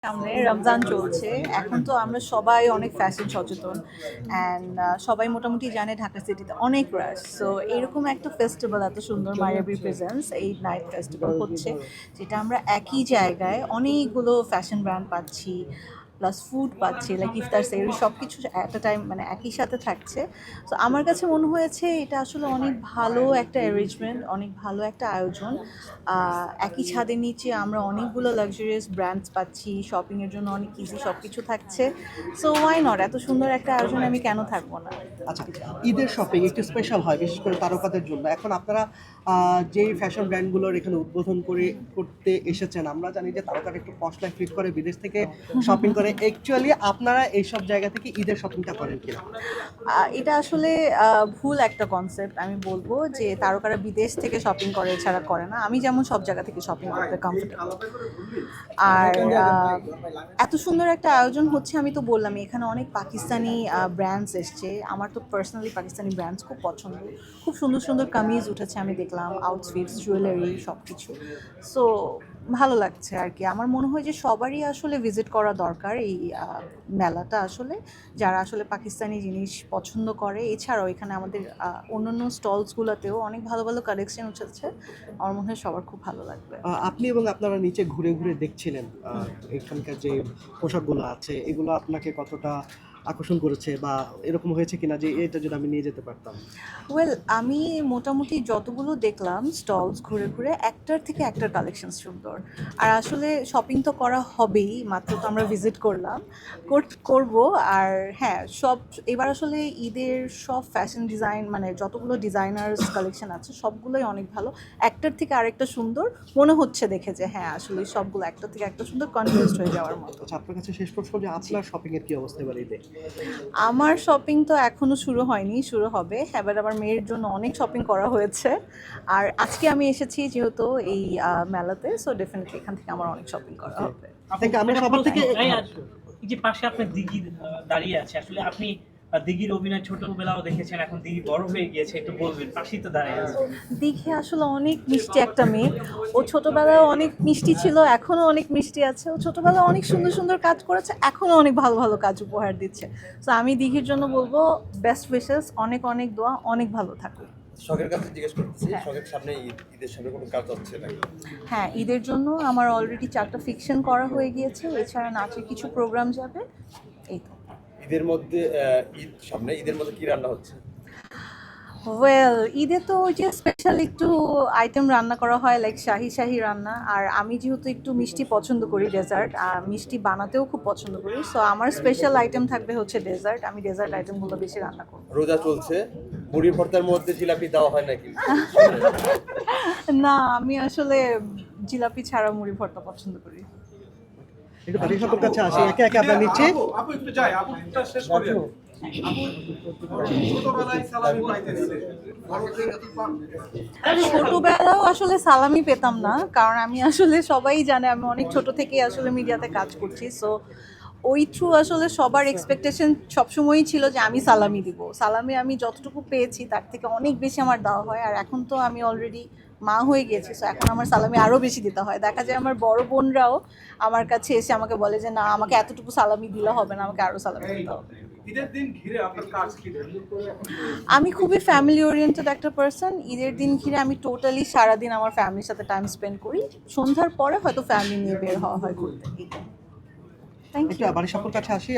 সামনে রমজান চলছে। এখন তো আমরা সবাই অনেক ফ্যাশন সচেতন অ্যান্ড সবাই মোটামুটি জানে ঢাকা সিটিতে অনেক রাশ। সো এরকম একটা ফেস্টিভ্যাল এত সুন্দর মায়াবী প্রেজেন্স এই নাইট ফেস্টিভ্যাল হচ্ছে, যেটা আমরা একই জায়গায় অনেকগুলো ফ্যাশন ব্র্যান্ড পাচ্ছি, প্লাস ফুড পাচ্ছি, লাইক ইফতার সেহরি সব কিছু অ্যাট আ টাইম মানে একই সাথে থাকছে। তো আমার কাছে মনে হয়েছে এটা আসলে অনেক ভালো একটা অ্যারেঞ্জমেন্ট, অনেক ভালো একটা আয়োজন। একই ছাদের নিচে আমরা অনেকগুলো লাক্সারিয়াস ব্র্যান্ডস পাচ্ছি, শপিংয়ের জন্য অনেক ইজি সব কিছু থাকছে। সো ওয়াই নট, এত সুন্দর একটা আয়োজনে আমি কেন থাকবো না। আচ্ছা, ঈদের শপিং একটু স্পেশাল হয় বিশেষ করে তারকাদের জন্য। এখন আপনারা যেই ফ্যাশন ব্র্যান্ডগুলোর এখানে উদ্বোধন করতে এসেছেন, আমরা জানি যে তারকারা একটু পশ লাইফ লিড করে, বিদেশ থেকে শপিং করে। অ্যাকচুয়ালি আপনারা এইসব জায়গা থেকে ঈদের শপিংটা করেন কিনা? এটা আসলে ভুল একটা কনসেপ্ট। আমি বলবো যে তারকারা বিদেশ থেকে শপিং করে, এছাড়া করে না। আমি যেমন সব জায়গা থেকে শপিং করতে কমফোর্টেবল। আর এত সুন্দর একটা আয়োজন হচ্ছে, আমি তো বললামই এখানে অনেক পাকিস্তানি ব্র্যান্ডস এসছে। আমার তো পার্সোনালি পাকিস্তানি ব্র্যান্ডস খুব পছন্দ। খুব সুন্দর সুন্দর কামিজ উঠেছে, আমি দেখলাম আউটফিটস, জুয়েলারি সব কিছু। সো ভালো লাগছে আর কি। আমার মনে হয় যে সবারই আসলে ভিজিট করা দরকার এই মেলাটা আসলে, যারা আসলে পাকিস্তানি জিনিস পছন্দ করে। এছাড়াও এখানে আমাদের অন্যান্য স্টলসগুলোতেও অনেক ভালো ভালো কালেকশন উঠেছে। আমার মনে হয় সবার খুব ভালো লাগবে। আপনি এবং আপনারা নিচে ঘুরে ঘুরে দেখছিলেন এখানকার যে পোশাকগুলো আছে, এগুলো আপনাকে কতটা আকর্ষণ করেছে, বা এরকম হয়েছে কিনা যে এটা যদি আমি নিয়ে যেতে পারতাম? ওয়েল, আমি মোটামুটি যতগুলো দেখলাম স্টলস ঘুরে ঘুরে, একটার থেকে একটার কালেকশন সুন্দর। আর আসলে শপিং তো করা হবেই, মাত্র তো আমরা ভিজিট করলাম, করব। আর হ্যাঁ, এবার আসলে ঈদের সব ফ্যাশন ডিজাইন মানে যতগুলো ডিজাইনার্স কালেকশন আছে সবগুলোই অনেক ভালো। একটার থেকে আরেকটা সুন্দর মনে হচ্ছে দেখে, যে হ্যাঁ আসলে সবগুলো একটা থেকে একটা সুন্দর, কনফিউজড হয়ে যাওয়ার মতো। আচ্ছা, আপনার কাছে শেষ প্রশ্ন যে আপনার শপিং এর কি অবস্থা এবার ঈদে? আমার শপিং তো এখনো শুরু হয়নি, শুরু হবে। এবার আমার মেয়ের জন্য অনেক শপিং করা হয়েছে। আর আজকে আমি এসেছি যেহেতু এই মেলাতে, সো ডেফিনেটলি এখান থেকে আমার অনেক শপিং করা হবে। আমরা সবার থেকে এই যে পাশে আপনার দিঘি দাঁড়িয়ে আছে, আসলে আপনি দিঘির অভিনয় ছোটবেলাও দেখেছেন, এখন দিঘি বড় হয়ে গিয়েছে, একটু বলবেন, পাশেই তো দাঁড়িয়ে আছে। দিঘি আসলে অনেক মিষ্টি একটা মেয়ে। ও ছোটবেলায় অনেক মিষ্টি ছিল, এখনো অনেক মিষ্টি আছে। ও ছোটবেলায় অনেক সুন্দর সুন্দর কাজ করেছে, এখনো অনেক ভালো ভালো কাজ উপহার দিচ্ছে। সো আমি দিঘির জন্য বলবো বেস্ট উইশেস, অনেক অনেক দোয়া, অনেক ভালো থাকুক। শখের কাছে জিজ্ঞেস করতেছি, শখের সামনে ঈদের সামনে কোনো কাজ হচ্ছে নাকি? হ্যাঁ, ঈদের জন্য আমার অলরেডি 4টা ফিকশন করা হয়ে গিয়েছে, এছাড়া নাচের কিছু প্রোগ্রাম যাবে। এই তো। ঈদের মধ্যে ঈদের মধ্যে কি রান্না হচ্ছে? ওয়েল, ঈদে তো ওই যে স্পেশাল একটু আইটেম রান্না করা হয়, লাইক শাহি শাহি রান্না। আর আমি যেহেতু একটু মিষ্টি পছন্দ করি, ডেজার্ট আর মিষ্টি বানাতেও খুব পছন্দ করি, সো আমার স্পেশাল আইটেম থাকবে হচ্ছে ডেজার্ট। আমি ডেজার্ট আইটেমগুলো বেশি রান্না করব। রোজা চলছে, মুড়ি ভর্তার মধ্যে জিলাপি দেওয়া হয় নাকি? না, আমি আসলে জিলাপি ছাড়া মুড়ি ভর্তা পছন্দ করি। একটু বাড়ির সকল কাছে আসি, একে একে আপনার নিচে। আপু একটু যাই, আপুটা শেষ করি। ছোটবেলায় সালামি পাইতেছিলে, বড় থেকে কি পান? ছোটবেলাও আসলে সালামি পেতাম না, কারণ আমি আসলে সবাই জানে আমি অনেক ছোট থেকেই আসলে মিডিয়াতে কাজ করছি। সো ওই থ্রু আসলে সবার এক্সপেকটেশন সবসময়ই ছিল যে আমি সালামি দিব। সালামি আমি যতটুকু পেয়েছি তার থেকে অনেক বেশি আমার দেওয়া হয়। আর এখন তো আমি অলরেডি মা হয়ে গেছি, সো এখন আমার সালামি আরও বেশি দিতে হয়। দেখা যায় আমার বড় বোনরাও আমার কাছে এসে আমাকে বলে যে না, আমাকে এতটুকু সালামি দিলে হবে না, আমাকে আরও সালামি দিতে হবে। ঈদের দিন ঘিরে আপনার কাজ কি? আমি খুবই ফ্যামিলি ওরিয়েন্টেড একটা পার্সন। ঈদের দিন ঘিরে আমি টোটালি সারাদিন আমার ফ্যামিলির সাথে টাইম স্পেন্ড করি। সন্ধ্যার পরে হয়তো ফ্যামিলি নিয়ে বের হওয়া হয় ঘুরতে। থ্যাংক একটু ইউ। বাড়ির সকল কাছে আসি।